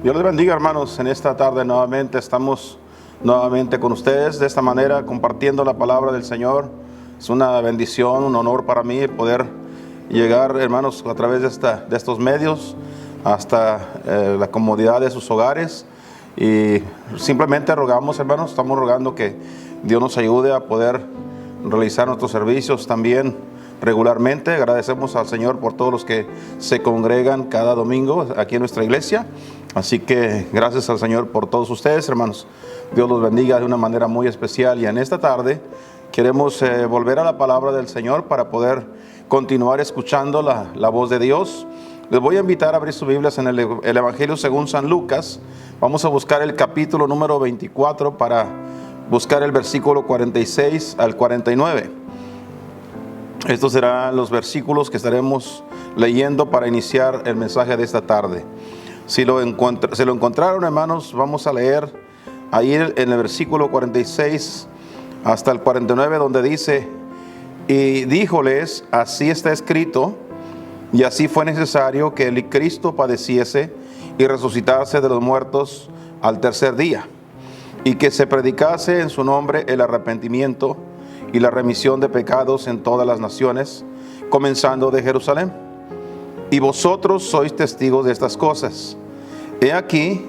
Dios les bendiga, hermanos. En esta tarde nuevamente estamos con ustedes de esta manera compartiendo la palabra del Señor. Es una bendición, un honor para mí poder llegar, hermanos, a través de estos medios hasta la comodidad de sus hogares. Y simplemente rogamos, hermanos, estamos rogando que Dios nos ayude a poder realizar nuestros servicios también regularmente. Agradecemos al Señor por todos los que se congregan cada domingo aquí en nuestra iglesia. Así que gracias al Señor por todos ustedes, hermanos. Dios los bendiga de una manera muy especial. Y en esta tarde queremos volver a la palabra del Señor para poder continuar escuchando la voz de Dios. Les voy a invitar a abrir sus Biblias en el Evangelio según San Lucas. Vamos a buscar el capítulo número 24 para buscar el versículo 46 al 49. Estos serán los versículos que estaremos leyendo para iniciar el mensaje de esta tarde. Si lo encontraron, hermanos, vamos a leer ahí en el versículo 46 hasta el 49, donde dice: y díjoles, así está escrito, y así fue necesario que el Cristo padeciese y resucitase de los muertos al tercer día, y que se predicase en su nombre el arrepentimiento y la remisión de pecados en todas las naciones, comenzando de Jerusalén. Y vosotros sois testigos de estas cosas. He aquí,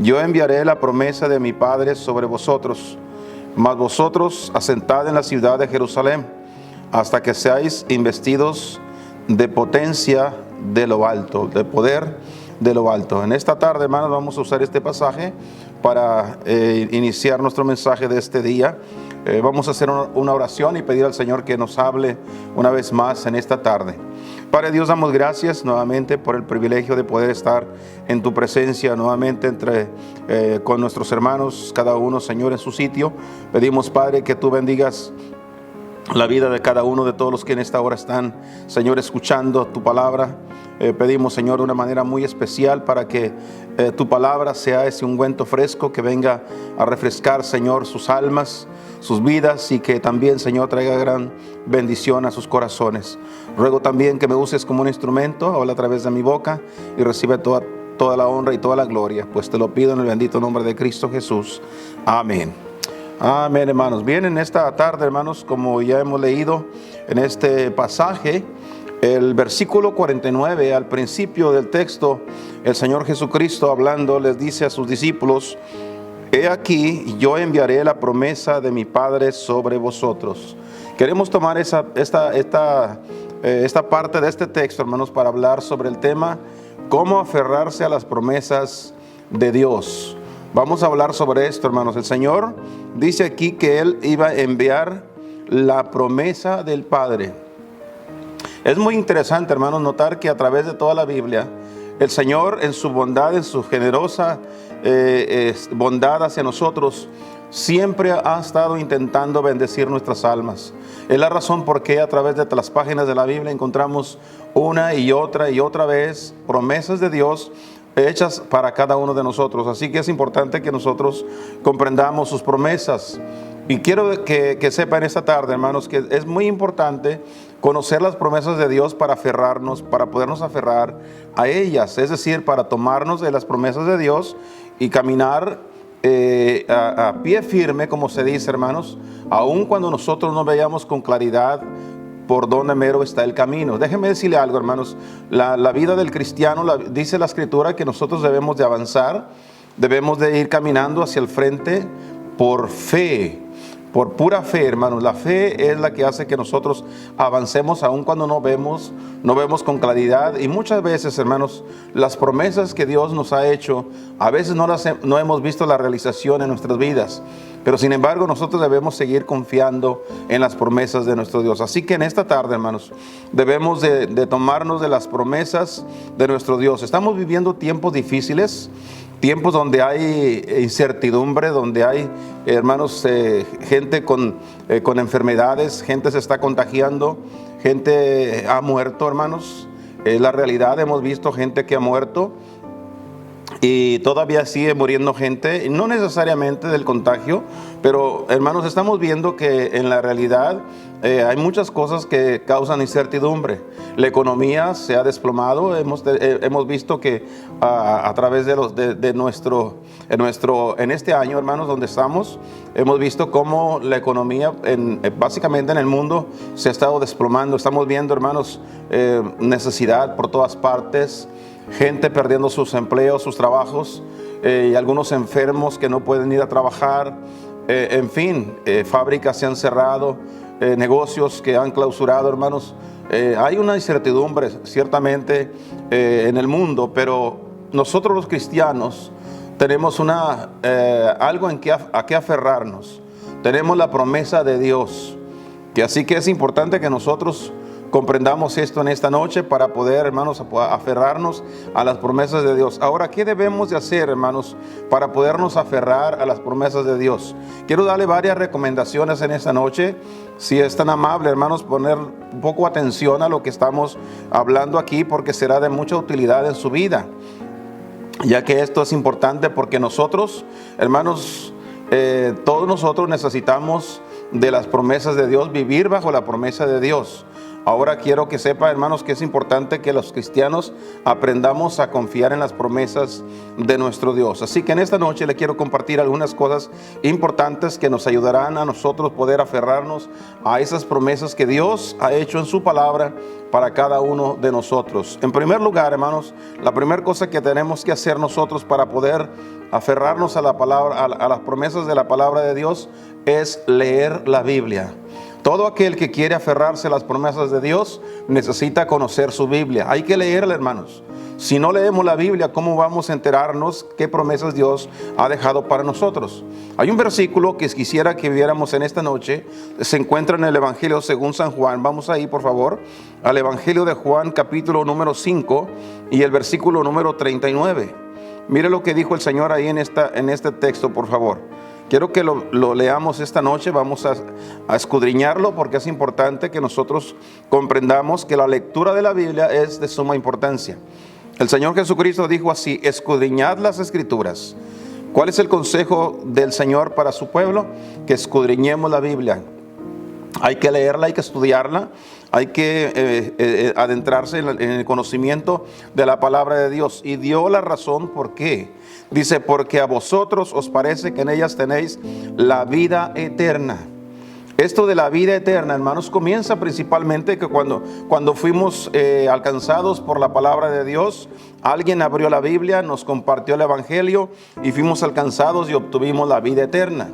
yo enviaré la promesa de mi Padre sobre vosotros, mas vosotros asentad en la ciudad de Jerusalén, hasta que seáis investidos de potencia de lo alto, de poder de lo alto. En esta tarde, hermanos, vamos a usar este pasaje para iniciar nuestro mensaje de este día. Vamos a hacer una oración y pedir al Señor que nos hable una vez más en esta tarde. Padre Dios, damos gracias nuevamente por el privilegio de poder estar en tu presencia nuevamente con nuestros hermanos, cada uno, Señor, en su sitio. Pedimos, Padre, que tú bendigas la vida de cada uno de todos los que en esta hora están, Señor, escuchando tu palabra. Pedimos, Señor, de una manera muy especial para que tu palabra sea ese ungüento fresco que venga a refrescar, Señor, sus almas, sus vidas, y que también, Señor, traiga gran bendición a sus corazones. Ruego también que me uses como un instrumento, habla a través de mi boca y recibe toda la honra y toda la gloria, pues te lo pido en el bendito nombre de Cristo Jesús. Amén. Amén, hermanos. Bien, en esta tarde, hermanos, como ya hemos leído en este pasaje, el versículo 49, al principio del texto, el Señor Jesucristo hablando les dice a sus discípulos: he aquí, yo enviaré la promesa de mi Padre sobre vosotros. Queremos tomar esta parte de este texto, hermanos, para hablar sobre el tema cómo aferrarse a las promesas de Dios. Vamos a hablar sobre esto, hermanos. El Señor dice aquí que Él iba a enviar la promesa del Padre. Es muy interesante, hermanos, notar que a través de toda la Biblia, el Señor en su bondad, en su generosa bondad hacia nosotros, siempre ha estado intentando bendecir nuestras almas. Es la razón por qué a través de las páginas de la Biblia encontramos una y otra vez promesas de Dios hechas para cada uno de nosotros. Así que es importante que nosotros comprendamos sus promesas. Y quiero que sepan esta tarde, hermanos, que es muy importante conocer las promesas de Dios para aferrarnos, para podernos aferrar a ellas. Es decir, para tomarnos de las promesas de Dios y caminar a pie firme, como se dice, hermanos, aun cuando nosotros no veamos con claridad por dónde mero está el camino. Déjenme decirle algo, hermanos. La vida del cristiano, dice la Escritura que nosotros debemos de avanzar, debemos de ir caminando hacia el frente por fe, por pura fe, hermanos. La fe es la que hace que nosotros avancemos aun cuando no vemos con claridad. Y muchas veces, hermanos, las promesas que Dios nos ha hecho, a veces no hemos visto la realización en nuestras vidas. Pero sin embargo, nosotros debemos seguir confiando en las promesas de nuestro Dios. Así que en esta tarde, hermanos, debemos de tomarnos de las promesas de nuestro Dios. Estamos viviendo tiempos difíciles, tiempos donde hay incertidumbre, donde hay, hermanos, gente con enfermedades, gente se está contagiando, gente ha muerto, hermanos. Es la realidad, hemos visto gente que ha muerto. Y todavía sigue muriendo gente, no necesariamente del contagio, pero hermanos, estamos viendo que en la realidad hay muchas cosas que causan incertidumbre. La economía se ha desplomado. Hemos visto que a través en este año, hermanos, donde estamos, hemos visto cómo la economía básicamente en el mundo se ha estado desplomando. Estamos viendo, hermanos, necesidad por todas partes. Gente perdiendo sus empleos, sus trabajos, y algunos enfermos que no pueden ir a trabajar. En fin, fábricas se han cerrado, negocios que han clausurado, hermanos. Hay una incertidumbre ciertamente en el mundo, pero nosotros los cristianos tenemos algo a qué aferrarnos. Tenemos la promesa de Dios, así que es importante que nosotros comprendamos esto en esta noche para poder, hermanos, aferrarnos a las promesas de Dios. Ahora, ¿qué debemos de hacer, hermanos, para podernos aferrar a las promesas de Dios? Quiero darle varias recomendaciones en esta noche. Si es tan amable, hermanos, poner un poco atención a lo que estamos hablando aquí, porque será de mucha utilidad en su vida, ya que esto es importante porque nosotros, hermanos, todos nosotros necesitamos de las promesas de Dios, vivir bajo la promesa de Dios. Ahora quiero que sepa, hermanos, que es importante que los cristianos aprendamos a confiar en las promesas de nuestro Dios. Así que en esta noche le quiero compartir algunas cosas importantes que nos ayudarán a nosotros poder aferrarnos a esas promesas que Dios ha hecho en su palabra para cada uno de nosotros. En primer lugar, hermanos, la primera cosa que tenemos que hacer nosotros para poder aferrarnos a la palabra, a las promesas de la palabra de Dios, es leer la Biblia. Todo aquel que quiere aferrarse a las promesas de Dios necesita conocer su Biblia. Hay que leerla, hermanos. Si no leemos la Biblia, ¿cómo vamos a enterarnos qué promesas Dios ha dejado para nosotros? Hay un versículo que quisiera que viéramos en esta noche. Se encuentra en el Evangelio según San Juan. Vamos ahí, por favor, al Evangelio de Juan, capítulo número 5 y el versículo número 39. Mire lo que dijo el Señor ahí en este texto, por favor. Quiero que lo leamos esta noche. Vamos a escudriñarlo porque es importante que nosotros comprendamos que la lectura de la Biblia es de suma importancia. El Señor Jesucristo dijo así: escudriñad las Escrituras. ¿Cuál es el consejo del Señor para su pueblo? Que escudriñemos la Biblia. Hay que leerla, hay que estudiarla, hay que adentrarse en el conocimiento de la palabra de Dios. Y dio la razón por qué. Dice, porque a vosotros os parece que en ellas tenéis la vida eterna. Esto de la vida eterna, hermanos, comienza principalmente que cuando fuimos alcanzados por la palabra de Dios, alguien abrió la Biblia, nos compartió el Evangelio y fuimos alcanzados y obtuvimos la vida eterna.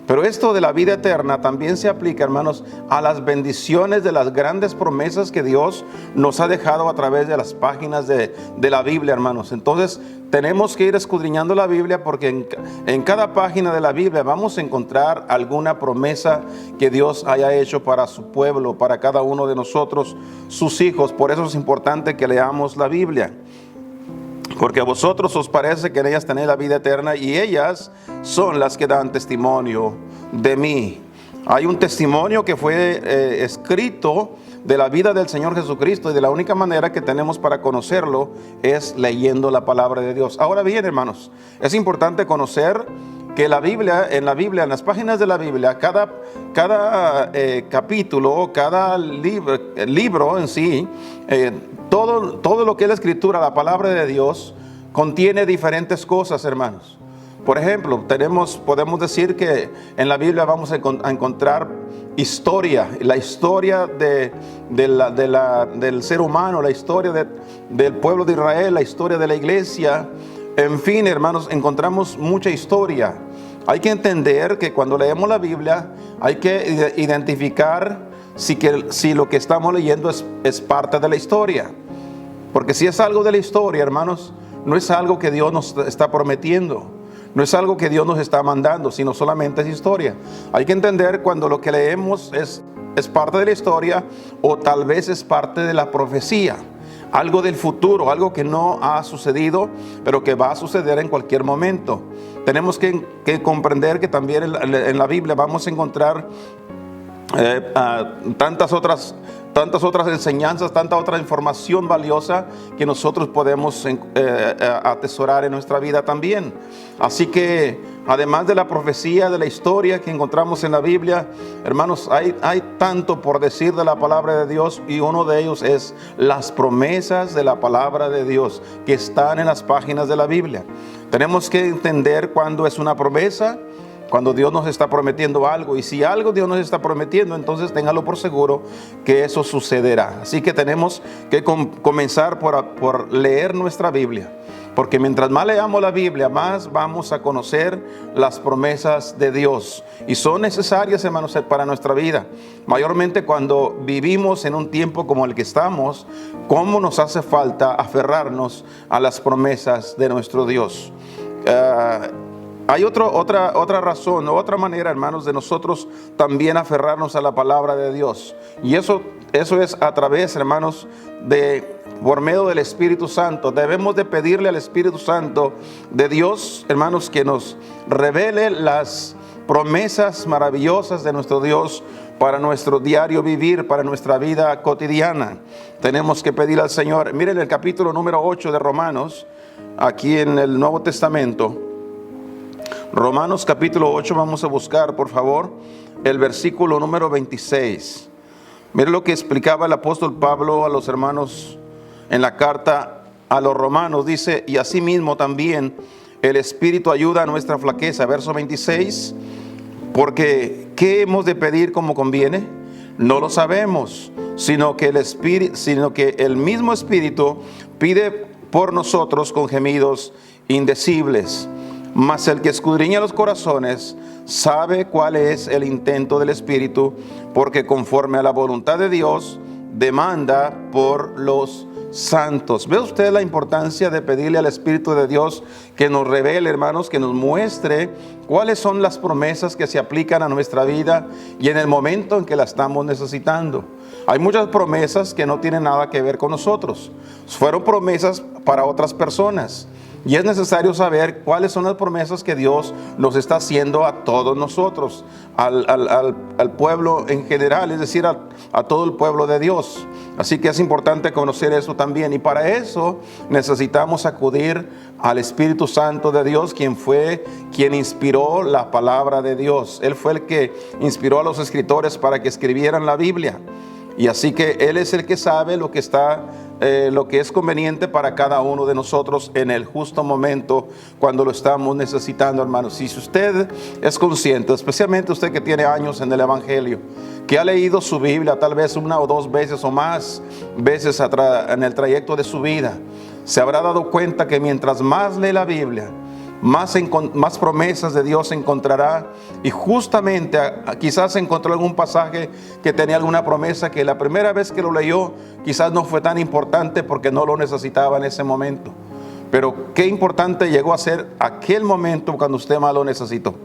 Pero esto de la vida eterna también se aplica, hermanos, a las bendiciones de las grandes promesas que Dios nos ha dejado a través de las páginas de la Biblia, hermanos. Entonces, tenemos que ir escudriñando la Biblia porque en cada página de la Biblia vamos a encontrar alguna promesa que Dios haya hecho para su pueblo, para cada uno de nosotros, sus hijos. Por eso es importante que leamos la Biblia. Porque a vosotros os parece que en ellas tenéis la vida eterna y ellas son las que dan testimonio de mí. Hay un testimonio que fue escrito de la vida del Señor Jesucristo y de la única manera que tenemos para conocerlo es leyendo la palabra de Dios. Ahora bien, hermanos, es importante conocer que en las páginas de la Biblia, cada capítulo, cada libro en sí, todo lo que es la Escritura, la palabra de Dios, contiene diferentes cosas, hermanos. Por ejemplo, podemos decir que en la Biblia vamos a encontrar la historia del ser humano, la historia del pueblo de Israel, la historia de la iglesia. En fin, hermanos, encontramos mucha historia. Hay que entender que cuando leemos la Biblia hay que identificar si lo que estamos leyendo es parte de la historia. Porque si es algo de la historia, hermanos, no es algo que Dios nos está prometiendo. No es algo que Dios nos está mandando, sino solamente es historia. Hay que entender cuando lo que leemos es parte de la historia o tal vez es parte de la profecía. Algo del futuro, algo que no ha sucedido, pero que va a suceder en cualquier momento. Tenemos que comprender que también en la Biblia vamos a encontrar tantas otras enseñanzas, tanta otra información valiosa que nosotros podemos atesorar en nuestra vida también. Así que además de la profecía, de la historia que encontramos en la Biblia, hermanos, hay tanto por decir de la palabra de Dios y uno de ellos es las promesas de la palabra de Dios que están en las páginas de la Biblia. Tenemos que entender cuándo es una promesa, cuando Dios nos está prometiendo algo. Y si algo Dios nos está prometiendo, entonces téngalo por seguro que eso sucederá. Así que tenemos que comenzar por leer nuestra Biblia. Porque mientras más leamos la Biblia, más vamos a conocer las promesas de Dios. Y son necesarias, hermanos, para nuestra vida. Mayormente cuando vivimos en un tiempo como el que estamos, cómo nos hace falta aferrarnos a las promesas de nuestro Dios. Hay otra razón, otra manera, hermanos, de nosotros también aferrarnos a la palabra de Dios. Y eso es a través, hermanos, por medio del Espíritu Santo. Debemos de pedirle al Espíritu Santo de Dios, hermanos, que nos revele las promesas maravillosas de nuestro Dios para nuestro diario vivir, para nuestra vida cotidiana. Tenemos que pedir al Señor. Miren el capítulo número 8 de Romanos, aquí en el Nuevo Testamento. Romanos capítulo 8, vamos a buscar, por favor, el versículo número 26. Miren lo que explicaba el apóstol Pablo a los hermanos en la carta a los romanos. Dice, y asimismo también el Espíritu ayuda a nuestra flaqueza. Verso 26, porque ¿qué hemos de pedir como conviene? No lo sabemos, sino que el mismo Espíritu pide por nosotros con gemidos indecibles. Mas el que escudriña los corazones sabe cuál es el intento del Espíritu, porque conforme a la voluntad de Dios demanda por los santos. ¿Ve usted la importancia de pedirle al Espíritu de Dios que nos revele, hermanos, que nos muestre cuáles son las promesas que se aplican a nuestra vida y en el momento en que la estamos necesitando? Hay muchas promesas que no tienen nada que ver con nosotros. Fueron promesas para otras personas. Y es necesario saber cuáles son las promesas que Dios nos está haciendo a todos nosotros, al pueblo en general, es decir, a todo el pueblo de Dios. Así que es importante conocer eso también. Y para eso necesitamos acudir al Espíritu Santo de Dios, quien inspiró la palabra de Dios. Él fue el que inspiró a los escritores para que escribieran la Biblia. Y así que Él es el que sabe lo que es conveniente para cada uno de nosotros en el justo momento cuando lo estamos necesitando, hermanos. Si usted es consciente, especialmente usted que tiene años en el Evangelio, que ha leído su Biblia tal vez una o dos veces o más veces en el trayecto de su vida, se habrá dado cuenta que mientras más lee la Biblia, más promesas de Dios encontrará. Y justamente quizás encontró algún pasaje que tenía alguna promesa que la primera vez que lo leyó quizás no fue tan importante porque no lo necesitaba en ese momento, pero qué importante llegó a ser aquel momento cuando usted más lo necesitó.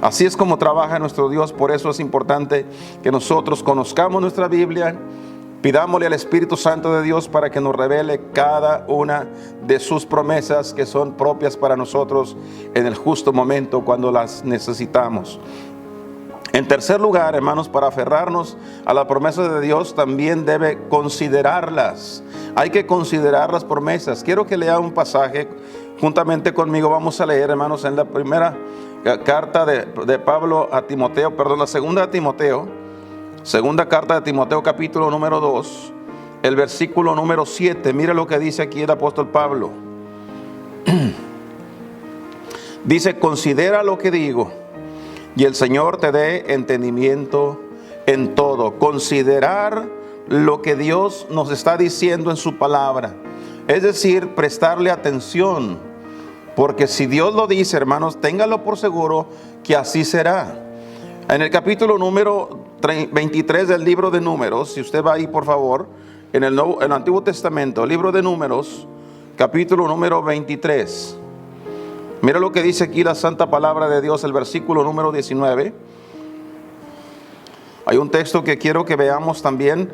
Así es como trabaja nuestro Dios. Por eso es importante que nosotros conozcamos nuestra Biblia, pidámosle al Espíritu Santo de Dios para que nos revele cada una de sus promesas que son propias para nosotros en el justo momento cuando las necesitamos. En tercer lugar, hermanos, para aferrarnos a las promesas de Dios también debe considerarlas. Hay que considerar las promesas. Quiero que lea un pasaje juntamente conmigo. Vamos a leer, hermanos, en la primera carta de Pablo a Timoteo, la segunda a Timoteo. Segunda carta de Timoteo, capítulo número 2, el versículo número 7. Mira lo que dice aquí el apóstol Pablo. Dice: considera lo que digo, y el Señor te dé entendimiento en todo. Considerar lo que Dios nos está diciendo en su palabra. Es decir, prestarle atención. Porque si Dios lo dice, hermanos, téngalo por seguro que así será. En el capítulo número 23 del libro de Números, si usted va ahí por favor, en el Antiguo Testamento, libro de Números, capítulo número 23. Mira lo que dice aquí la santa palabra de Dios, el versículo número 19. Hay un texto que quiero que veamos también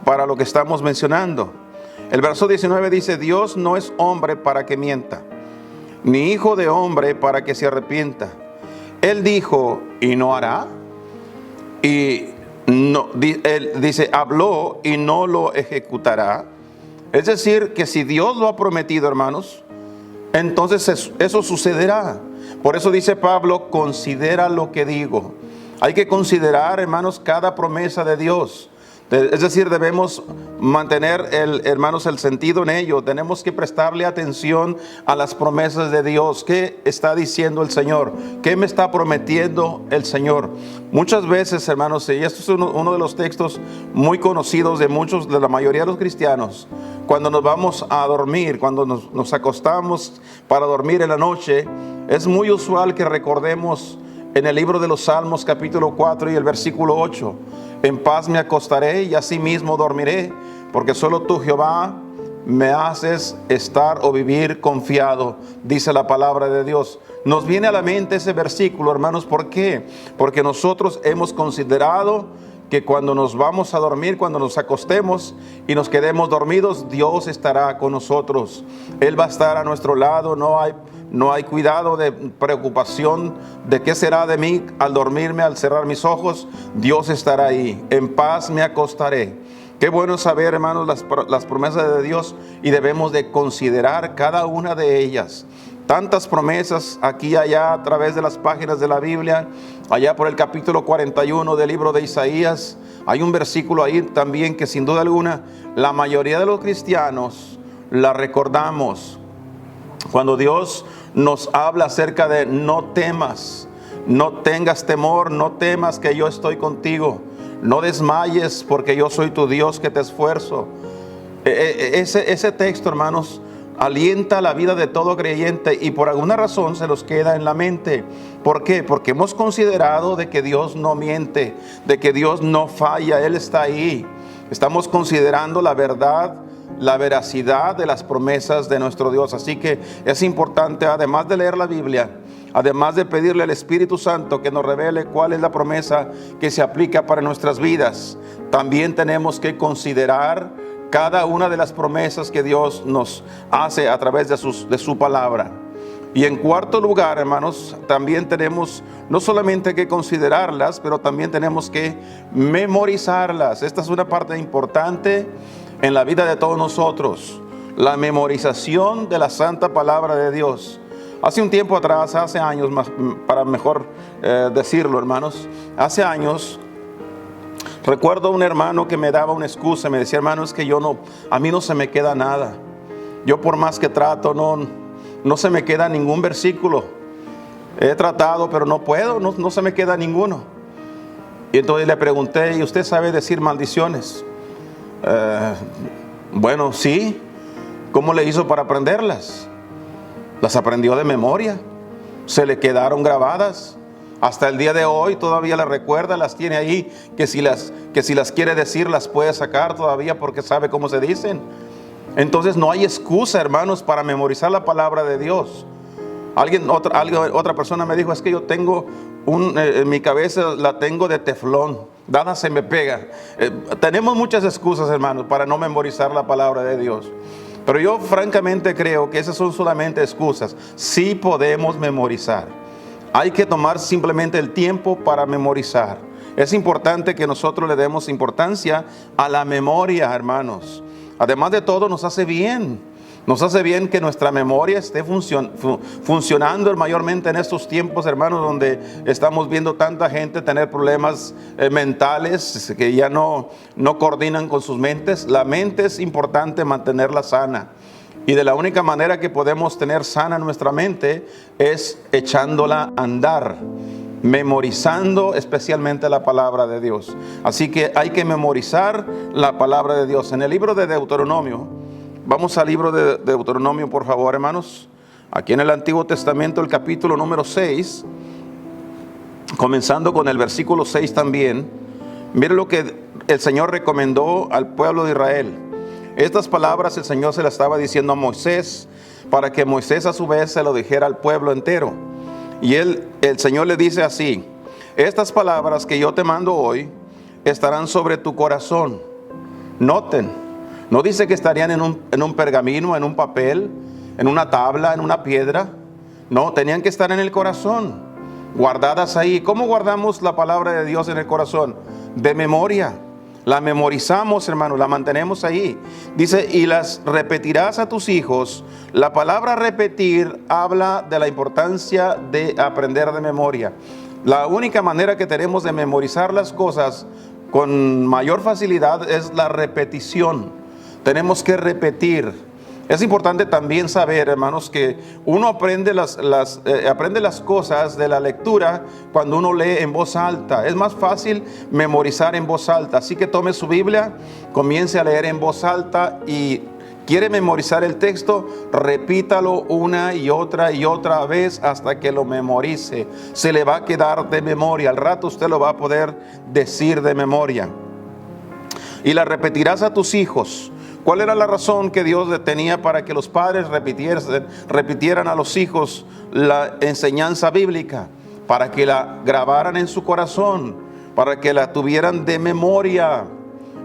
para lo que estamos mencionando. El verso 19 dice: Dios no es hombre para que mienta, ni hijo de hombre para que se arrepienta. Él dijo y no hará. Y no, él dice, habló y no lo ejecutará. Es decir, que si Dios lo ha prometido, hermanos, entonces eso sucederá. Por eso dice Pablo: considera lo que digo. Hay que considerar, hermanos, cada promesa de Dios. Es decir, debemos mantener, hermanos, el sentido en ello. Tenemos que prestarle atención a las promesas de Dios. ¿Qué está diciendo el Señor? ¿Qué me está prometiendo el Señor? Muchas veces, hermanos, y esto es uno de los textos muy conocidos de la mayoría de los cristianos, cuando nos vamos a dormir, cuando nos acostamos para dormir en la noche, es muy usual que recordemos en el libro de los Salmos, capítulo 4 y el versículo 8. En paz me acostaré y asimismo dormiré, porque solo tú, Jehová, me haces estar o vivir confiado, dice la palabra de Dios. Nos viene a la mente ese versículo, hermanos. ¿Por qué? Porque nosotros hemos considerado que cuando nos vamos a dormir, cuando nos acostemos y nos quedemos dormidos, Dios estará con nosotros. Él va a estar a nuestro lado. No hay cuidado de preocupación de qué será de mí al dormirme, al cerrar mis ojos. Dios estará ahí. En paz me acostaré. Qué bueno saber, hermanos, las promesas de Dios, y debemos de considerar cada una de ellas. Tantas promesas aquí y allá a través de las páginas de la Biblia. Allá por el capítulo 41 del libro de Isaías, hay un versículo ahí también que sin duda alguna la mayoría de los cristianos la recordamos. Cuando Dios nos habla acerca de no temas, no tengas temor, no temas que yo estoy contigo, no desmayes porque yo soy tu Dios que te esfuerzo. Ese texto, hermanos, alienta la vida de todo creyente y por alguna razón se los queda en la mente. ¿Por qué? Porque hemos considerado de que Dios no miente, de que Dios no falla, Él está ahí. Estamos considerando la verdad, la veracidad de las promesas de nuestro Dios. Así que es importante, además de leer la Biblia, además de pedirle al Espíritu Santo que nos revele cuál es la promesa que se aplica para nuestras vidas, también tenemos que considerar cada una de las promesas que Dios nos hace a través de su palabra. Y en cuarto lugar, hermanos, también tenemos no solamente que considerarlas, pero también tenemos que memorizarlas. Esta es una parte importante. en la vida de todos nosotros, la memorización de la santa palabra de Dios. Hace un tiempo atrás, hace años, para mejor decirlo, hermanos, hace años, recuerdo un hermano que me daba una excusa, me decía: hermano, es que a mí no se me queda nada. Yo por más que trato, no se me queda ningún versículo. He tratado, pero no puedo, no se me queda ninguno. Y entonces le pregunté: ¿y usted sabe decir maldiciones? Bueno, sí. ¿Cómo le hizo para aprenderlas? Las aprendió de memoria. Se le quedaron grabadas. Hasta el día de hoy todavía las recuerda, las tiene ahí, que si las quiere decir, las puede sacar todavía porque sabe cómo se dicen. Entonces no hay excusa, hermanos, para memorizar la palabra de Dios. Otra persona me dijo: es que yo tengo en mi cabeza la tengo de teflón, nada se me pega. Tenemos muchas excusas, hermanos, para no memorizar la palabra de Dios. Pero yo francamente creo que esas son solamente excusas. Sí podemos memorizar. Hay que tomar simplemente el tiempo para memorizar. Es importante que nosotros le demos importancia a la memoria, hermanos. Además de todo, nos hace bien. Nos hace bien que nuestra memoria esté funcionando mayormente en estos tiempos, hermanos, donde estamos viendo tanta gente tener problemas mentales que ya no coordinan con sus mentes. La mente es importante mantenerla sana. Y de la única manera que podemos tener sana nuestra mente es echándola a andar, memorizando especialmente la palabra de Dios. Así que hay que memorizar la palabra de Dios. En el libro de Deuteronomio, vamos al libro de Deuteronomio, por favor, hermanos. Aquí en el Antiguo Testamento, el capítulo número 6, comenzando con el versículo 6 también. Mire lo que el Señor recomendó al pueblo de Israel. Estas palabras el Señor se las estaba diciendo a Moisés, para que Moisés a su vez se lo dijera al pueblo entero. Y el Señor le dice así: estas palabras que yo te mando hoy estarán sobre tu corazón. Noten, no dice que estarían en un pergamino, en un papel, en una tabla, en una piedra. No, tenían que estar en el corazón, guardadas ahí. ¿Cómo guardamos la palabra de Dios en el corazón? De memoria. La memorizamos, hermano, la mantenemos ahí. Dice: y las repetirás a tus hijos. La palabra repetir habla de la importancia de aprender de memoria. La única manera que tenemos de memorizar las cosas con mayor facilidad es la repetición. Tenemos que repetir. Es importante también saber, hermanos, que uno aprende las cosas de la lectura cuando uno lee en voz alta. Es más fácil memorizar en voz alta. Así que tome su Biblia, comience a leer en voz alta y quiere memorizar el texto, repítalo una y otra vez hasta que lo memorice. Se le va a quedar de memoria. Al rato usted lo va a poder decir de memoria. Y la repetirás a tus hijos. ¿Cuál era la razón que Dios tenía para que los padres repitieran a los hijos la enseñanza bíblica? Para que la grabaran en su corazón, para que la tuvieran de memoria,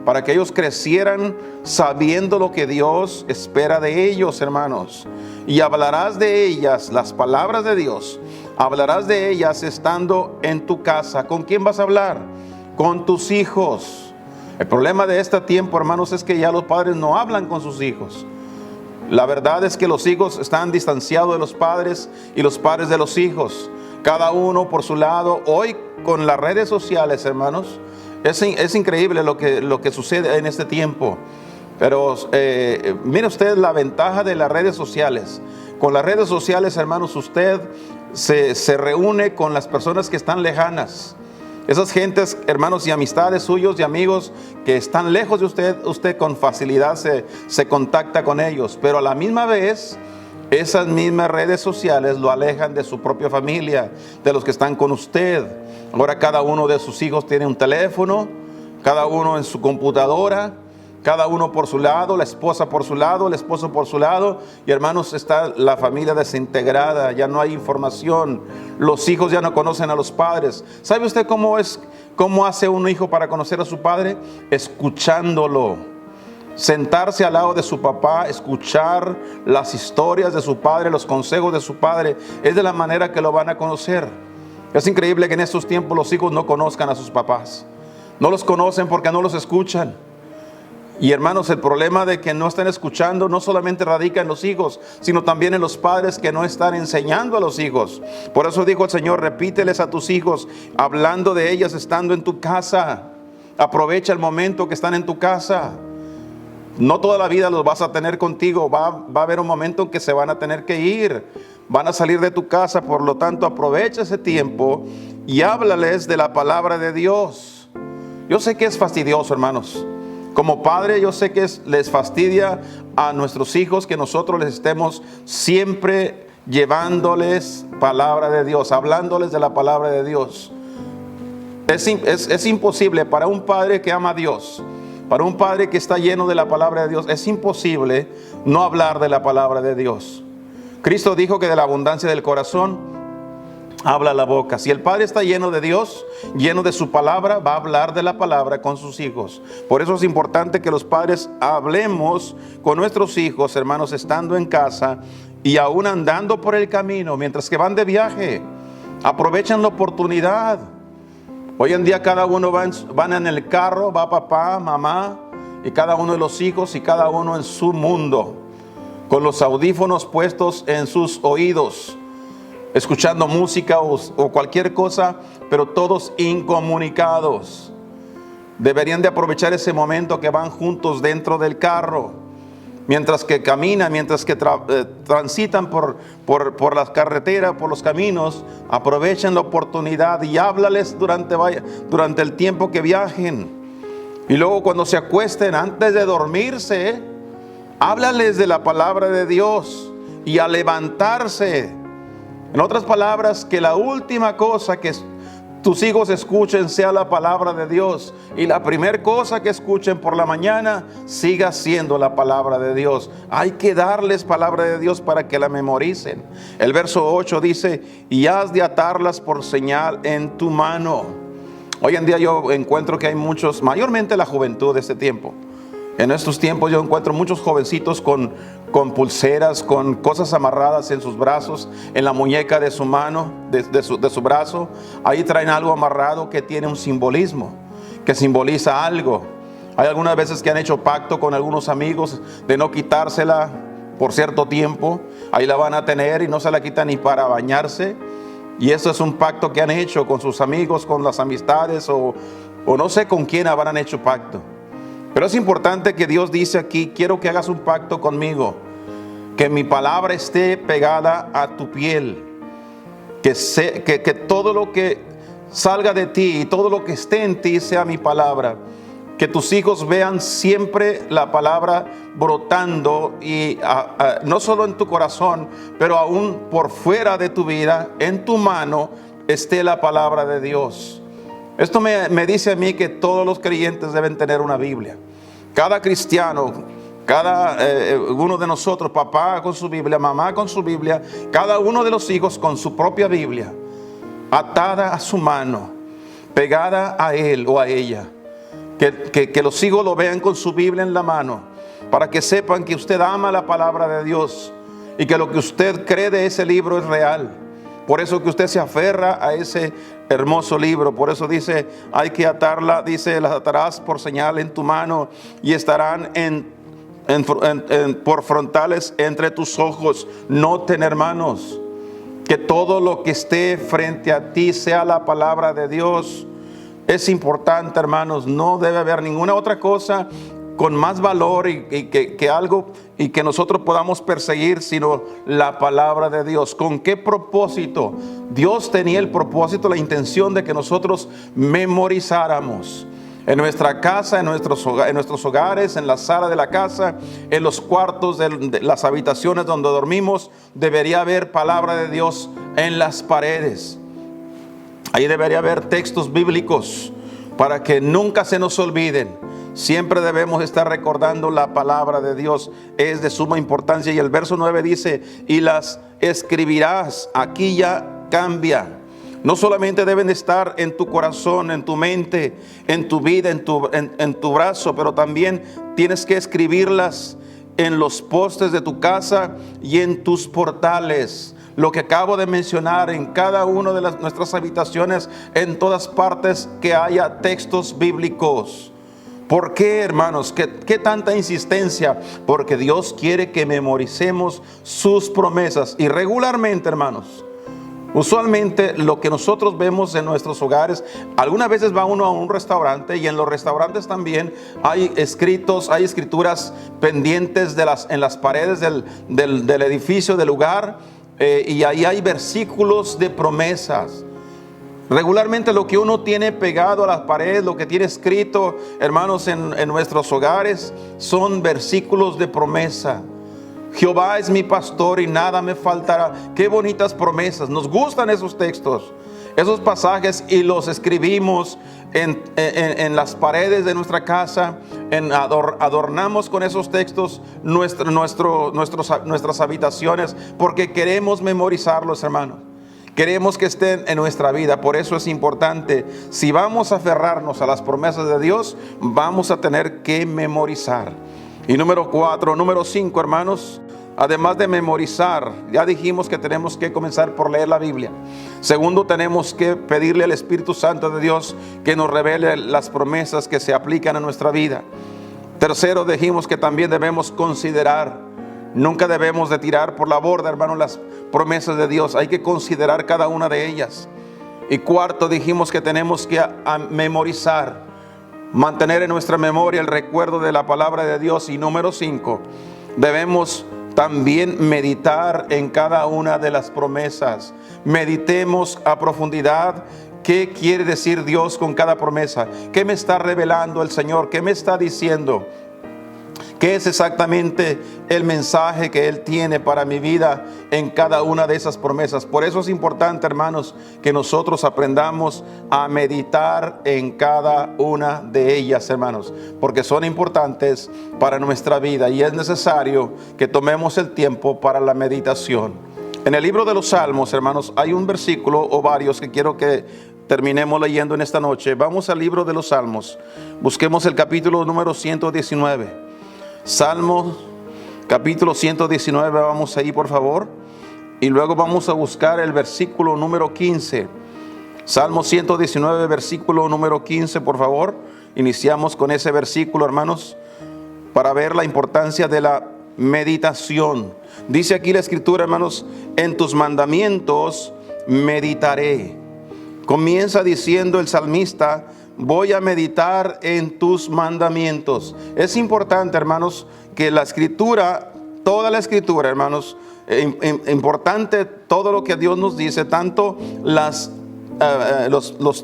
para que ellos crecieran sabiendo lo que Dios espera de ellos, hermanos. Y hablarás de ellas, las palabras de Dios, hablarás de ellas estando en tu casa. ¿Con quién vas a hablar? Con tus hijos. El problema de este tiempo, hermanos, es que ya los padres no hablan con sus hijos. La verdad es que los hijos están distanciados de los padres y los padres de los hijos. Cada uno por su lado. Hoy con las redes sociales, hermanos, es increíble lo que sucede en este tiempo. Pero mire usted la ventaja de las redes sociales. Con las redes sociales, hermanos, usted se reúne con las personas que están lejanas. Esas gentes, hermanos, y amistades suyos y amigos que están lejos de usted con facilidad se contacta con ellos. Pero a la misma vez, esas mismas redes sociales lo alejan de su propia familia, de los que están con usted. Ahora cada uno de sus hijos tiene un teléfono, cada uno en su computadora, cada uno por su lado, la esposa por su lado, el esposo por su lado. Y hermanos, está la familia desintegrada, ya no hay información. Los hijos ya no conocen a los padres. ¿Sabe usted cómo hace un hijo para conocer a su padre? Escuchándolo. Sentarse al lado de su papá, escuchar las historias de su padre, los consejos de su padre. Es de la manera que lo van a conocer. Es increíble que en estos tiempos los hijos no conozcan a sus papás. No los conocen porque no los escuchan. Y hermanos, el problema de que no están escuchando no solamente radica en los hijos, sino también en los padres que no están enseñando a los hijos. Por eso dijo el Señor, repíteles a tus hijos, hablando de ellas estando en tu casa. Aprovecha el momento que están en tu casa. No toda la vida los vas a tener contigo, va a haber un momento en que se van a tener que ir. Van a salir de tu casa, por lo tanto aprovecha ese tiempo y háblales de la palabra de Dios. Yo sé que es fastidioso, hermanos. Como padre, yo sé que les fastidia a nuestros hijos que nosotros les estemos siempre llevándoles palabra de Dios, hablándoles de la palabra de Dios. Es imposible para un padre que ama a Dios, para un padre que está lleno de la palabra de Dios, es imposible no hablar de la palabra de Dios. Cristo dijo que de la abundancia del corazón habla la boca. Si el padre está lleno de Dios, lleno de su palabra, va a hablar de la palabra con sus hijos. Por eso es importante que los padres hablemos con nuestros hijos, hermanos, estando en casa y aún andando por el camino, mientras que van de viaje. Aprovechen la oportunidad. Hoy en día cada uno van en el carro, va papá, mamá, y cada uno de los hijos y cada uno en su mundo, con los audífonos puestos en sus oídos, escuchando música o cualquier cosa, pero todos incomunicados. Deberían de aprovechar ese momento que van juntos dentro del carro, mientras que caminan, mientras que transitan por las carreteras, por los caminos. Aprovechen la oportunidad y háblales durante el tiempo que viajen. Y luego cuando se acuesten, antes de dormirse, háblales de la palabra de Dios y al levantarse. En otras palabras, que la última cosa que tus hijos escuchen sea la palabra de Dios, y la primera cosa que escuchen por la mañana siga siendo la palabra de Dios. Hay que darles palabra de Dios para que la memoricen. El verso 8 dice, y has de atarlas por señal en tu mano. Hoy en día yo encuentro que hay muchos, mayormente la juventud de este tiempo. En estos tiempos yo encuentro muchos jovencitos con pulseras, con cosas amarradas en sus brazos, en la muñeca de su mano, de su brazo. Ahí traen algo amarrado que tiene un simbolismo, que simboliza algo. Hay algunas veces que han hecho pacto con algunos amigos de no quitársela por cierto tiempo. Ahí la van a tener y no se la quitan ni para bañarse. Y eso es un pacto que han hecho con sus amigos, con las amistades o no sé con quién habrán hecho pacto. Pero es importante que Dios dice aquí, quiero que hagas un pacto conmigo, que mi palabra esté pegada a tu piel, que todo lo que salga de ti y todo lo que esté en ti sea mi palabra, que tus hijos vean siempre la palabra brotando y no solo en tu corazón, pero aún por fuera de tu vida, en tu mano esté la palabra de Dios. Esto me dice a mí que todos los creyentes deben tener una Biblia. Cada cristiano, cada uno de nosotros, papá con su Biblia, mamá con su Biblia, cada uno de los hijos con su propia Biblia, atada a su mano, pegada a él o a ella. Que los hijos lo vean con su Biblia en la mano, para que sepan que usted ama la palabra de Dios y que lo que usted cree de ese libro es real. Por eso que usted se aferra a ese hermoso libro. Por eso dice, hay que atarla, dice, las atarás por señal en tu mano y estarán por frontales entre tus ojos. Noten, hermanos, que todo lo que esté frente a ti sea la palabra de Dios. Es importante, hermanos, no debe haber ninguna otra cosa con más valor y que algo y que nosotros podamos perseguir, sino la palabra de Dios. ¿Con qué propósito? Dios tenía el propósito, la intención de que nosotros memorizáramos. En nuestra casa, en nuestros hogares, en la sala de la casa, en los cuartos de las habitaciones donde dormimos, debería haber palabra de Dios en las paredes. Ahí debería haber textos bíblicos para que nunca se nos olviden. Siempre debemos estar recordando la palabra de Dios. Es de suma importancia. Y el verso 9 dice, y las escribirás. Aquí ya cambia. No solamente deben estar en tu corazón, en tu mente, en tu vida, en tu brazo, pero también tienes que escribirlas en los postes de tu casa y en tus portales. Lo que acabo de mencionar, en cada una de nuestras habitaciones, en todas partes que haya textos bíblicos. ¿Por qué, hermanos? ¿Qué tanta insistencia? Porque Dios quiere que memoricemos sus promesas. Y regularmente, hermanos, usualmente lo que nosotros vemos en nuestros hogares, algunas veces va uno a un restaurante y en los restaurantes también hay escrituras pendientes en las paredes del edificio, del lugar, y ahí hay versículos de promesas. Regularmente lo que uno tiene pegado a las paredes, lo que tiene escrito, hermanos, en nuestros hogares, son versículos de promesa. Jehová es mi pastor y nada me faltará. Qué bonitas promesas. Nos gustan esos textos, esos pasajes, y los escribimos en las paredes de nuestra casa. Adornamos con esos textos nuestras habitaciones, porque queremos memorizarlos, hermanos. Queremos que estén en nuestra vida. Por eso es importante, si vamos a aferrarnos a las promesas de Dios, vamos a tener que memorizar. Y número 5, hermanos, además de memorizar, ya dijimos que tenemos que comenzar por leer la Biblia. Segundo, tenemos que pedirle al Espíritu Santo de Dios que nos revele las promesas que se aplican a nuestra vida. Tercero, dijimos que también debemos considerar. Nunca debemos de tirar por la borda, hermanos, las promesas de Dios. Hay que considerar cada una de ellas. Y cuarto, dijimos que tenemos que memorizar, mantener en nuestra memoria el recuerdo de la palabra de Dios. Y número 5, debemos también meditar en cada una de las promesas. Meditemos a profundidad. ¿Qué quiere decir Dios con cada promesa? ¿Qué me está revelando el Señor? ¿Qué me está diciendo? ¿Qué es exactamente el mensaje que Él tiene para mi vida en cada una de esas promesas? Por eso es importante, hermanos, que nosotros aprendamos a meditar en cada una de ellas, hermanos, porque son importantes para nuestra vida y es necesario que tomemos el tiempo para la meditación. En el libro de los Salmos, hermanos, hay un versículo o varios que quiero que terminemos leyendo en esta noche. Vamos al libro de los Salmos. Busquemos el capítulo número 119. Salmos capítulo 119, vamos ahí por favor, y luego vamos a buscar el versículo número 15. Salmo 119, versículo número 15, por favor. Iniciamos con ese versículo, hermanos, para ver la importancia de la meditación. Dice aquí la Escritura, hermanos: en tus mandamientos meditaré. Comienza diciendo el salmista: voy a meditar en tus mandamientos. Es importante, hermanos, que la Escritura, toda la Escritura, hermanos, importante todo lo que Dios nos dice, tanto los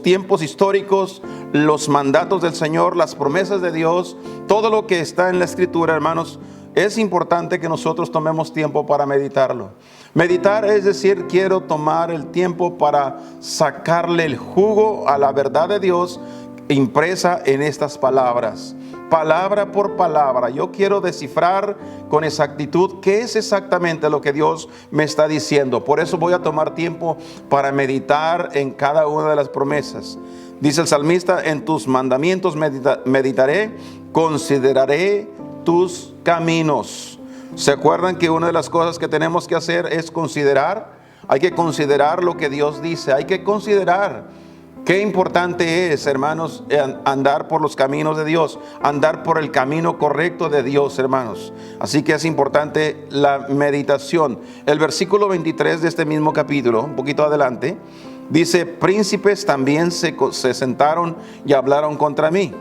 tiempos históricos, los mandatos del Señor, las promesas de Dios, todo lo que está en la Escritura, hermanos, es importante que nosotros tomemos tiempo para meditarlo. Meditar es decir, quiero tomar el tiempo para sacarle el jugo a la verdad de Dios impresa en estas palabras, palabra por palabra. Yo quiero descifrar con exactitud qué es exactamente lo que Dios me está diciendo. Por eso voy a tomar tiempo para meditar en cada una de las promesas. Dice el salmista: en tus mandamientos meditaré, consideraré tus caminos. ¿Se acuerdan que una de las cosas que tenemos que hacer es considerar? Hay que considerar lo que Dios dice. Hay que considerar qué importante es, hermanos, andar por los caminos de Dios, andar por el camino correcto de Dios, hermanos. Así que es importante la meditación. El versículo 23 de este mismo capítulo, un poquito adelante, dice: príncipes también se sentaron y hablaron contra mí,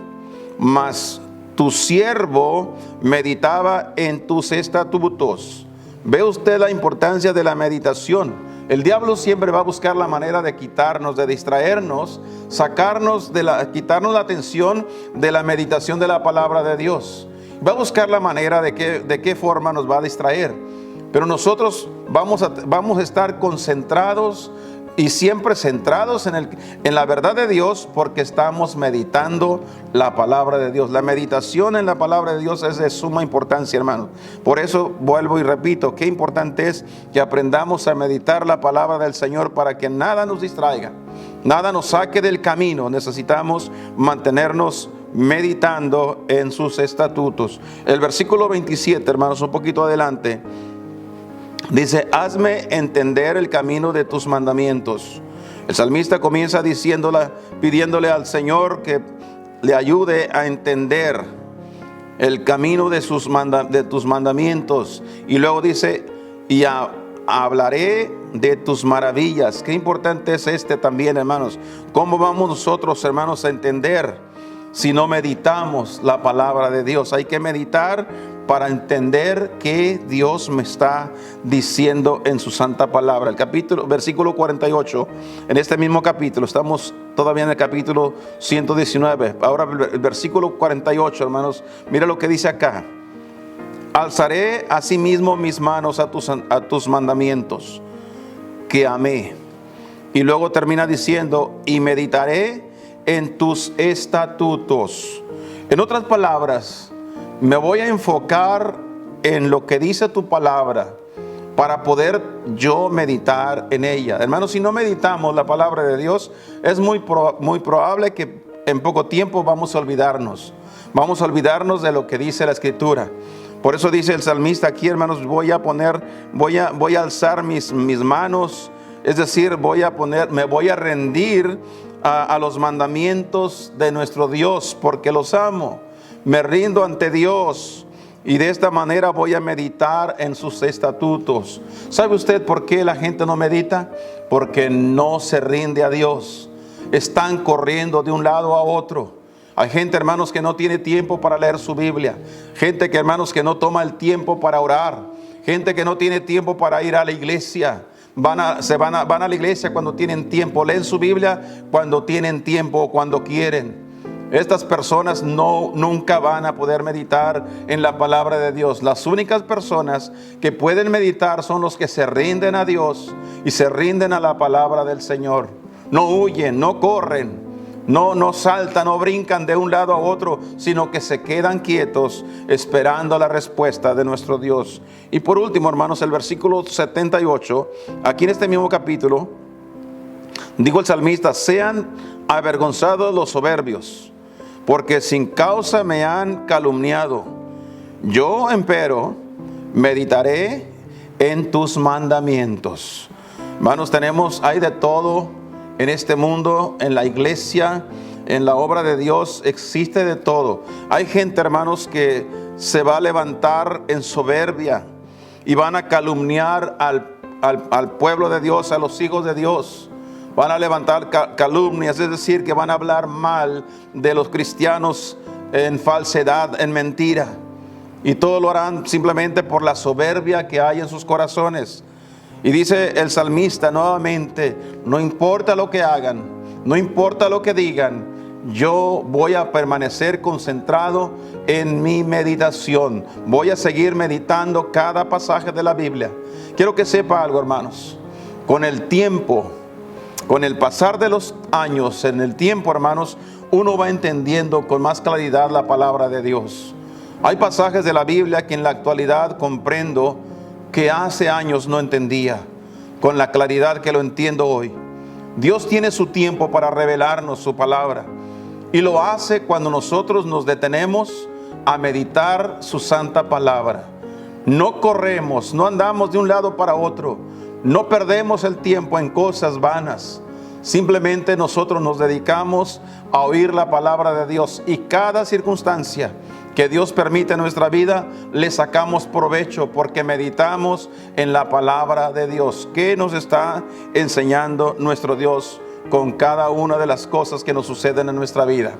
mas tu siervo meditaba en tus estatutos. ¿Ve usted la importancia de la meditación? El diablo siempre va a buscar la manera de quitarnos, de distraernos, quitarnos la atención de la meditación de la palabra de Dios. Va a buscar la manera de qué forma nos va a distraer. Pero nosotros vamos a estar concentrados y siempre centrados en la verdad de Dios, porque estamos meditando la palabra de Dios. La meditación en la palabra de Dios es de suma importancia, hermanos. Por eso vuelvo y repito, qué importante es que aprendamos a meditar la palabra del Señor para que nada nos distraiga, nada nos saque del camino. Necesitamos mantenernos meditando en sus estatutos. El versículo 27, hermanos, un poquito adelante, dice: hazme entender el camino de tus mandamientos. El salmista comienza pidiéndole al Señor que le ayude a entender el camino de tus mandamientos. Y luego dice, hablaré de tus maravillas. Qué importante es también, hermanos. ¿Cómo vamos nosotros, hermanos, a entender si no meditamos la palabra de Dios? Hay que meditar para entender qué Dios me está diciendo en su santa palabra. Versículo 48, en este mismo capítulo, estamos todavía en el capítulo 119. Ahora el versículo 48, hermanos, mira lo que dice acá. Alzaré asimismo mis manos a tus mandamientos que amé. Y luego termina diciendo, y meditaré en tus estatutos. En otras palabras, me voy a enfocar en lo que dice tu palabra para poder yo meditar en ella. Hermanos, si no meditamos la palabra de Dios, es muy probable que en poco tiempo vamos a olvidarnos. Vamos a olvidarnos de lo que dice la Escritura. Por eso dice el salmista aquí, hermanos, voy a alzar mis manos, es decir, me voy a rendir a los mandamientos de nuestro Dios, porque los amo. Me rindo ante Dios y de esta manera voy a meditar en sus estatutos. ¿Sabe usted por qué la gente no medita? Porque no se rinde a Dios. Están corriendo de un lado a otro. Hay gente, hermanos, que no tiene tiempo para leer su Biblia. Gente que, hermanos, que no toma el tiempo para orar. Gente que no tiene tiempo para ir a la iglesia. Van a la iglesia cuando tienen tiempo. Leen su Biblia cuando tienen tiempo o cuando quieren. Estas personas nunca van a poder meditar en la palabra de Dios. Las únicas personas que pueden meditar son los que se rinden a Dios y se rinden a la palabra del Señor. No huyen, no corren, no saltan, no brincan de un lado a otro, sino que se quedan quietos esperando la respuesta de nuestro Dios. Y por último, hermanos, el versículo 78, aquí en este mismo capítulo, dijo el salmista, sean avergonzados los soberbios, porque sin causa me han calumniado. Yo, empero, meditaré en tus mandamientos. Hermanos, hay de todo en este mundo, en la iglesia, en la obra de Dios, existe de todo. Hay gente, hermanos, que se va a levantar en soberbia y van a calumniar al pueblo de Dios, a los hijos de Dios. Van a levantar calumnias, es decir, que van a hablar mal de los cristianos en falsedad, en mentira. Y todo lo harán simplemente por la soberbia que hay en sus corazones. Y dice el salmista nuevamente, no importa lo que hagan, no importa lo que digan, yo voy a permanecer concentrado en mi meditación. Voy a seguir meditando cada pasaje de la Biblia. Quiero que sepa algo, hermanos. Con el tiempo, con el pasar de los años, en el tiempo, hermanos, uno va entendiendo con más claridad la palabra de Dios. Hay pasajes de la Biblia que en la actualidad comprendo que hace años no entendía, con la claridad que lo entiendo hoy. Dios tiene su tiempo para revelarnos su palabra y lo hace cuando nosotros nos detenemos a meditar su santa palabra. No corremos, no andamos de un lado para otro, no perdemos el tiempo en cosas vanas. Simplemente nosotros nos dedicamos a oír la palabra de Dios y cada circunstancia que Dios permite en nuestra vida, le sacamos provecho porque meditamos en la palabra de Dios. ¿Qué nos está enseñando nuestro Dios con cada una de las cosas que nos suceden en nuestra vida?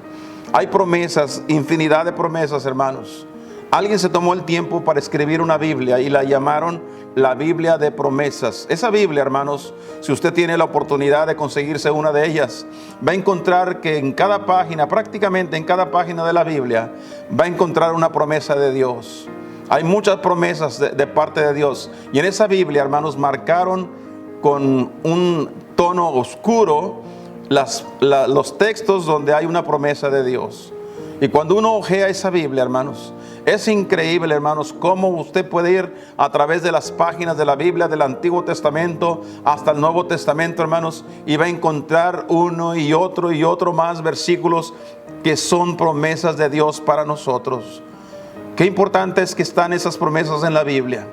Hay promesas, infinidad de promesas, hermanos. Alguien se tomó el tiempo para escribir una Biblia y la llamaron la Biblia de promesas. Esa Biblia, hermanos, si usted tiene la oportunidad de conseguirse una de ellas, va a encontrar que en cada página, prácticamente en cada página de la Biblia, va a encontrar una promesa de Dios. Hay muchas promesas de parte de Dios. Y en esa Biblia, hermanos, marcaron con un tono oscuro los textos donde hay una promesa de Dios. Y cuando uno ojea esa Biblia, hermanos, es increíble, hermanos, cómo usted puede ir a través de las páginas de la Biblia, del Antiguo Testamento hasta el Nuevo Testamento, hermanos, y va a encontrar uno y otro más versículos que son promesas de Dios para nosotros. Qué importante es que están esas promesas en la Biblia.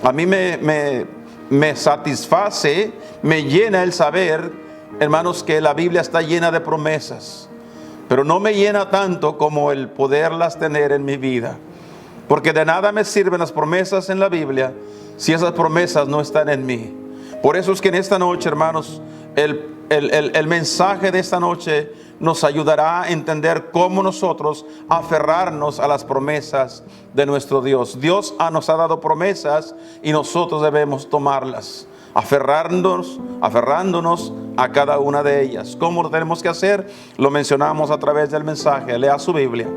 A mí me satisface, me llena el saber, hermanos, que la Biblia está llena de promesas. pero no me llena tanto como el poderlas tener en mi vida. Porque de nada me sirven las promesas en la Biblia si esas promesas no están en mí. Por eso es que en esta noche, hermanos, el mensaje de esta noche nos ayudará a entender cómo nosotros aferrarnos a las promesas de nuestro Dios. Dios nos ha dado promesas y nosotros debemos tomarlas, aferrándonos a cada una de ellas. ¿Cómo lo tenemos que hacer? Lo mencionamos a través del mensaje. Lea su Biblia.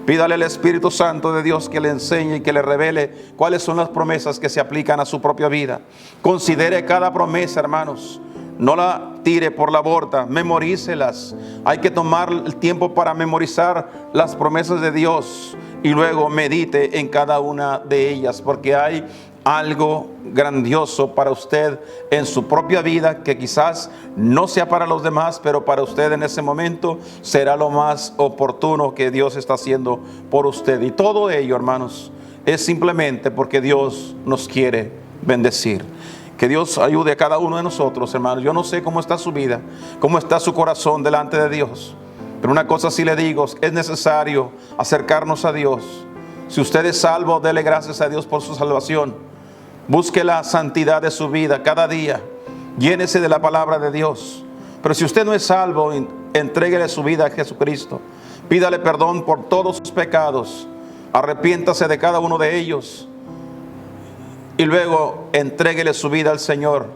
Pídale al Espíritu Santo de Dios que le enseñe y que le revele cuáles son las promesas que se aplican a su propia vida. Considere cada promesa, hermanos. No la tire por la borda, memorícelas. Hay que tomar el tiempo para memorizar las promesas de Dios y luego medite en cada una de ellas, porque hay algo grandioso para usted en su propia vida que quizás no sea para los demás, pero para usted en ese momento será lo más oportuno que Dios está haciendo por usted. Y todo ello, hermanos, es simplemente porque Dios nos quiere bendecir. Que Dios ayude a cada uno de nosotros, hermanos. Yo no sé cómo está su vida, cómo está su corazón delante de Dios, pero una cosa sí le digo, es necesario acercarnos a Dios. Si usted es salvo, dele gracias a Dios por su salvación. Busque la santidad de su vida cada día. Llénese de la palabra de Dios. Pero si usted no es salvo, entréguele su vida a Jesucristo. Pídale perdón por todos sus pecados. Arrepiéntase de cada uno de ellos. Y luego entréguele su vida al Señor.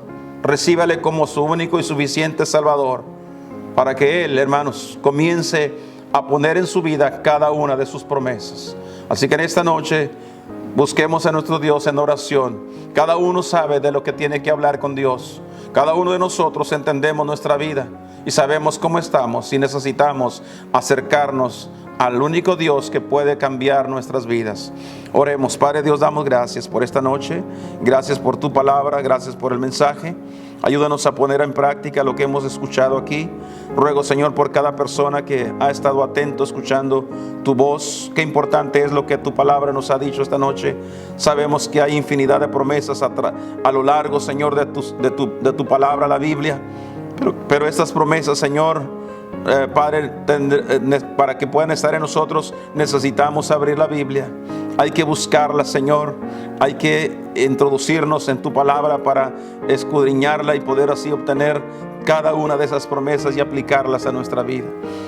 Recíbale como su único y suficiente Salvador. Para que Él, hermanos, comience a poner en su vida cada una de sus promesas. Así que en esta noche busquemos a nuestro Dios en oración. Cada uno sabe de lo que tiene que hablar con Dios. Cada uno de nosotros entendemos nuestra vida y sabemos cómo estamos y necesitamos acercarnos al único Dios que puede cambiar nuestras vidas. Oremos. Padre Dios, damos gracias por esta noche. Gracias por tu palabra, gracias por el mensaje. Ayúdanos a poner en práctica lo que hemos escuchado aquí. Ruego, Señor, por cada persona que ha estado atento escuchando tu voz. Qué importante es lo que tu palabra nos ha dicho esta noche. Sabemos que hay infinidad de promesas a lo largo, Señor, de tu palabra, la Biblia. Pero estas promesas, Señor, Padre, para que puedan estar en nosotros, necesitamos abrir la Biblia. Hay que buscarla, Señor. Hay que introducirnos en tu palabra para escudriñarla y poder así obtener cada una de esas promesas y aplicarlas a nuestra vida.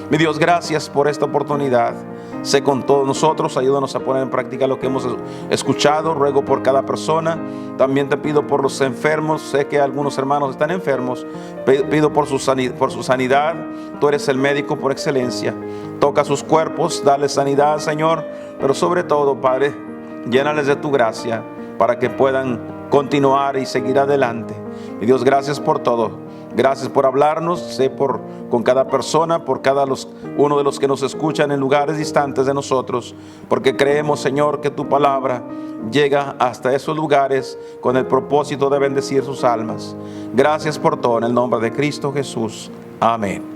Mi Dios, gracias por esta oportunidad. Sé con todos nosotros, ayúdanos a poner en práctica lo que hemos escuchado. Ruego por cada persona. También te pido por los enfermos. Sé que algunos hermanos están enfermos. Pido por su sanidad. Tú eres el médico por excelencia. Toca sus cuerpos, dale sanidad, Señor. Pero sobre todo, Padre, llénales de tu gracia para que puedan continuar y seguir adelante. Mi Dios, gracias por todo. Gracias por hablarnos, sé con cada persona, por cada uno de los que nos escuchan en lugares distantes de nosotros, porque creemos, Señor, que tu palabra llega hasta esos lugares con el propósito de bendecir sus almas. Gracias por todo, en el nombre de Cristo Jesús. Amén.